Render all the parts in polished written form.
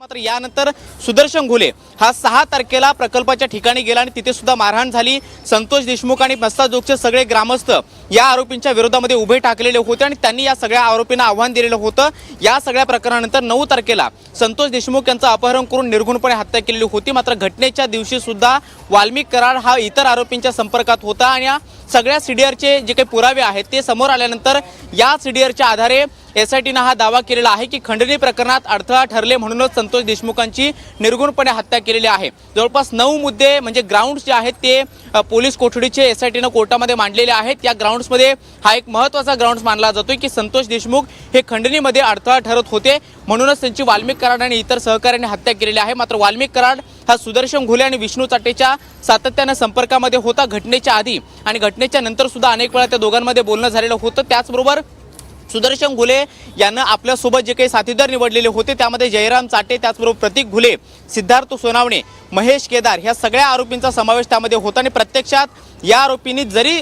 मात्र यानंतर सुदर्शन घुले हा 6 तारखेला प्रकल्पाच्या ठिकाणी गेला आणि तिथे सुद्धा मारहाण झाली। संतोष देशमुख आणि मस्ताजोगचे सगळे ग्रामस्थ या आरोपींच्या विरोधामध्ये उभे ठाकलेले होते आणि त्यांनी या सगळ्या आरोपींना आव्हान दिलेलं होतं। या सगळ्या प्रकरणानंतर 9 तारखेला संतोष देशमुख यांचं अपहरण करून निर्घृणपणे हत्या केलेली होती। मात्र घटनेच्या दिवशी सुद्धा वाल्मिक कराड हा इतर आरोपींच्या संपर्कात होता आणि या सगळ्या सीडीआरचे जे काही पुरावे आहेत ते समोर आल्यानंतर या सीडीआरच्या आधारे एसआयटीने हा दावा केलेला आहे की खंडणी प्रकरणात अडथळा ठरले म्हणूनच संतोष देशमुखांची निर्घृणपणे हत्या केलेली आहे। जवळपास 9 मुद्दे म्हणजे ग्राउंड्स जे आहेत ते पोलीस कोठडीचे एसआयटीने कोर्टामध्ये मांडलेले आहेत। या ग्राउंड्समध्ये हा एक महत्त्वाचा ग्राउंड्स मानला जातोय की संतोष देशमुख हे खंडणीमध्ये अडथळा ठरत होते म्हणूनच त्यांची वाल्मिक कराड आणि इतर सहकाऱ्यांनी हत्या केलेली आहे। मात्र वाल्मिक कराड हा सुदर्शन घुले आणि विष्णू चाटेच्या सातत्याने संपर्कामध्ये होता घटनेच्या आधी आणि घटनेच्या नंतर सुद्धा अनेक वेळा त्या दोघांमध्ये बोलणं झालेलं होतं। त्याचबरोबर सुदर्शन घुले यांना आपल्यासोबत जे काही साथीदार निवडलेले होते त्यामध्ये जयराम चाटे, त्याचबरोबर प्रतीक घुले, सिद्धार्थ सोनावणे, महेश केदार ह्या सगळ्या आरोपींचा समावेश त्यामध्ये होता आणि प्रत्यक्षात या आरोपींनी जरी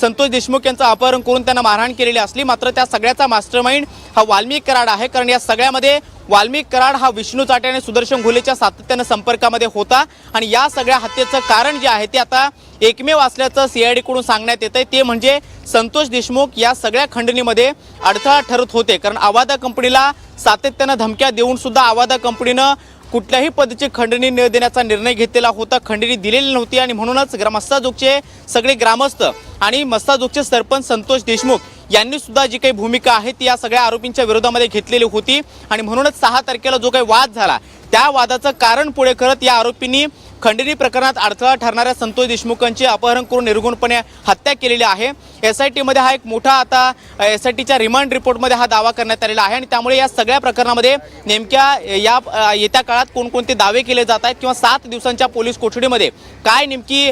संतोष देशमुख यांचं अपहरण करून त्यांना मारहाण केलेली असली मात्र त्या सगळ्याचा मास्टरमाइंड हा वाल्मिक कराड आहे। कारण या सगळ्यामध्ये वाल्मिक कराड हा विष्णू चाटे आणि सुदर्शन घुलेच्या सातत्याने संपर्कामध्ये होता आणि या सगळ्या हत्येचं कारण जे आहे ते आता एकमेव असल्याचं सीआयडी कडून सांगण्यात येतंय ते म्हणजे संतोष देशमुख या सगळ्या खंडणीमध्ये अडथळा ठरत होते। कारण आवादा कंपनीला सातत्याने धमक्या देऊन सुद्धा आवादा कंपनीनं कुठल्याही पद्धतीची खंडणी न देण्याचा निर्णय घेतलेला होता, खंडणी दिलेली नव्हती आणि म्हणूनच मस्ताजोगचे सगळे ग्रामस्थ आणि मस्ताजोगचे सरपंच संतोष देशमुख यांनी सुद्धा जी काही भूमिका आहे ती या सगळ्या आरोपींच्या विरोधामध्ये घेतलेली होती आणि म्हणूनच 6 तारखेला जो काही वाद झाला त्या वादाचं कारण पुढे करत या आरोपींनी खंडणी प्रकरणात अडथळा ठरणाऱ्या संतोष देशमुखांची अपहरण करून निर्घृणपणे हत्या केलेली आहे। एसआयटीमध्ये हा एक मोठा आता एसआयटीच्या रिमांड रिपोर्टमध्ये हा दावा करण्यात आलेला आहे आणि त्यामुळे या सगळ्या प्रकरणामध्ये नेमक्या या येत्या काळात कोणकोणते दावे केले जात आहेत किंवा 7 दिवसांच्या पोलीस कोठडीमध्ये काय नेमकी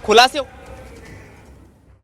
खुलासे